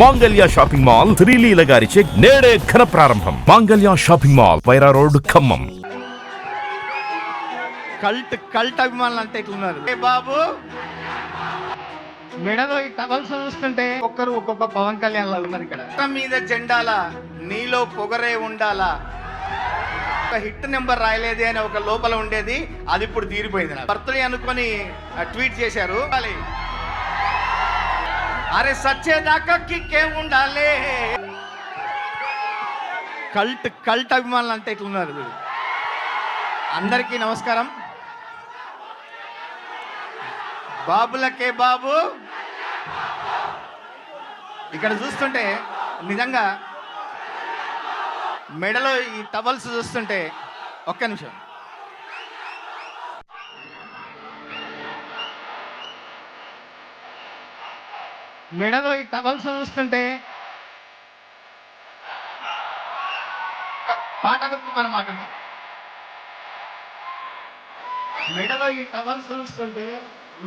మాంగళ్య shopping mall Sreeleela గారిచే నేడే ఘన ప్రారంభం. మాంగళ్య shopping mall, Wyra road, Khammam. Cult అభిమానులు అంటే ఇట్లున్నారు. ఏ బాబు మెడలో ఈ టవల్స్ చూస్తుంటే ఒక్కొక్క పవన్ కళ్యాణ్ లాగా ఉన్నారు. ఇక్కడ మీద జెండాల నీలో పొగరే ఉండాలా, ఒక హిట్ నెంబర్ రాయలేదే అని ఒక లోపల ఉండేది, అది ఇప్పుడు తీరిపోయింది. నా బర్త్డే అనుకొని ట్వీట్ చేశారు. అరే సచ్చేదాకా కిక్కే ఉండాలి. కల్ట్ అభిమానులు అంటే ఇట్లున్నారు. అందరికీ నమస్కారం. బాబులకే బాబు ఇక్కడ చూస్తుంటే నిజంగా మెడలో ఈ టవల్స్ చూస్తుంటే ఒక్క నిమిషం. మెడలో ఈ టవల్స్ చూస్తుంటే పాట మనం మాట్లాడతాం. మెడలో ఈ టవల్స్ చూస్తుంటే,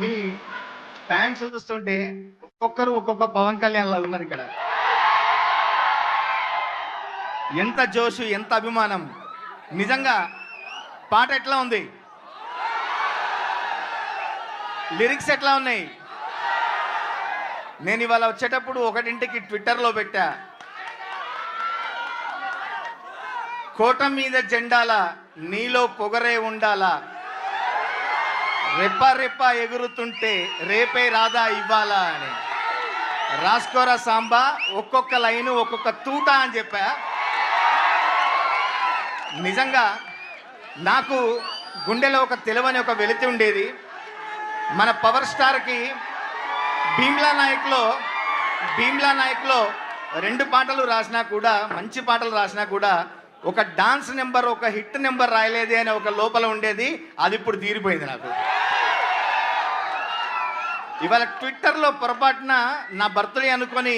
మీ ప్యాంట్స్ చూస్తుంటే ఒక్కొక్క పవన్ కళ్యాణ్ లాగా ఉన్నారు. ఇక్కడ ఎంత జోషు, ఎంత అభిమానం. నిజంగా పాట ఎట్లా ఉంది, లిరిక్స్ ఎట్లా ఉన్నాయి. నేను ఇవాళ వచ్చేటప్పుడు ఒకటింటికి ట్విట్టర్లో పెట్టా, కోట మీద జెండాల నీలో పొగరే ఉండాలా, రెప్ప ఎగురుతుంటే రేపే రాదా ఇవ్వాలా అని. రాస్కోరా సాంబా, ఒక్కొక్క లైను ఒక్కొక్క తూట అని చెప్పా. నిజంగా నాకు గుండెలో ఒక తెలివని ఒక వెలితి ఉండేది. మన పవర్ స్టార్కి భీమ్లా నాయక్లో 2 పాటలు రాసినా కూడా, మంచి పాటలు రాసినా కూడా, ఒక డాన్స్ నెంబర్, ఒక హిట్ నెంబర్ రాయలేదే అని ఒక లోపల ఉండేది, అది ఇప్పుడు తీరిపోయింది నాకు. ఇవాళ ట్విట్టర్లో పొరపాటున నా బర్త్డే అనుకొని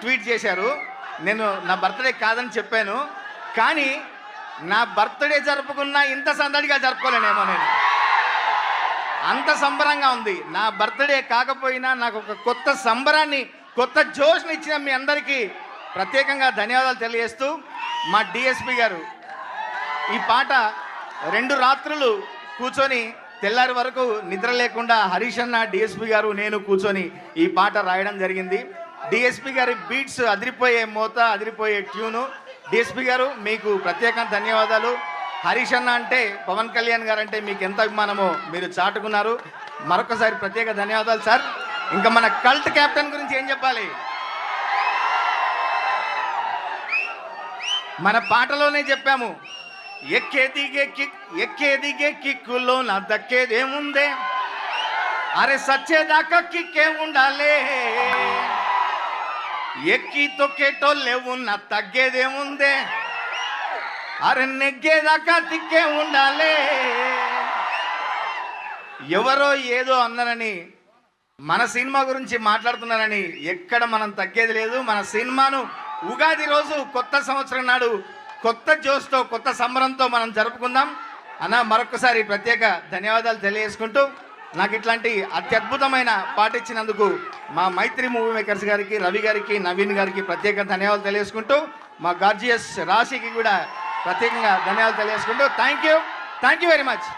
ట్వీట్ చేశారు. నేను నా బర్త్డే కాదని చెప్పాను, కానీ నా బర్త్డే జరుపుకున్నా ఇంత సందడిగా జరుపుకోలేనేమో. నేను అంత సంబరంగా ఉంది. నా బర్త్డే కాకపోయినా నాకు ఒక కొత్త సంబరాన్ని, కొత్త జోష్ని ఇచ్చిన మీ అందరికీ ప్రత్యేకంగా ధన్యవాదాలు తెలియజేస్తూ, మా డిఎస్పి గారు ఈ పాట 2 రాత్రులు కూర్చొని తెల్లారి వరకు నిద్ర లేకుండా హరీష్ అన్న, డిఎస్పి గారు, నేను కూర్చొని ఈ పాట రాయడం జరిగింది. డిఎస్పి గారి బీట్స్ అదిరిపోయే మోత, అదిరిపోయే ట్యూను. డిఎస్పి గారు మీకు ప్రత్యేక ధన్యవాదాలు. హరీష్ అన్న అంటే, పవన్ కళ్యాణ్ గారు అంటే మీకు ఎంత అభిమానమో మీరు చాటుకున్నారు. మరొకసారి ప్రత్యేక ధన్యవాదాలు సార్. ఇంకా మన కల్ట్ కెప్టెన్ గురించి ఏం చెప్పాలి, మన పాటలోనే చెప్పాము, ఎక్కే దిగే కిక్కులో నా దక్కేదేముందే, అరే సచ్చేదాకా కిక్కే ఉండాలే, ఎక్కి తొక్కేటోళ్ళే ఉన్న తగ్గేదేముందే, అరే నెగ్గేదాకా తిక్కే ఉండాలే. ఎవరో ఏదో అన్నారని, మన సినిమా గురించి మాట్లాడుతున్నారని ఎక్కడ మనం తగ్గేది లేదు. మన సినిమాను ఉగాది రోజు, కొత్త సంవత్సరం నాడు కొత్త జోష్తో, కొత్త సంబరంతో మనం జరుపుకుందాం అన్న. మరొకసారి ప్రత్యేక ధన్యవాదాలు తెలియజేసుకుంటూ, నాకు ఇట్లాంటి అత్యద్భుతమైన పాట ఇచ్చినందుకు మా మైత్రి మూవీ మేకర్స్ గారికి, రవి గారికి, నవీన్ గారికి ప్రత్యేక ధన్యవాదాలు తెలియజేసుకుంటూ, మా గార్జియస్ రాశికి కూడా ప్రత్యేకంగా ధన్యవాదాలు తెలియజేసుకుంటూ, థ్యాంక్ యూ వెరీ మచ్.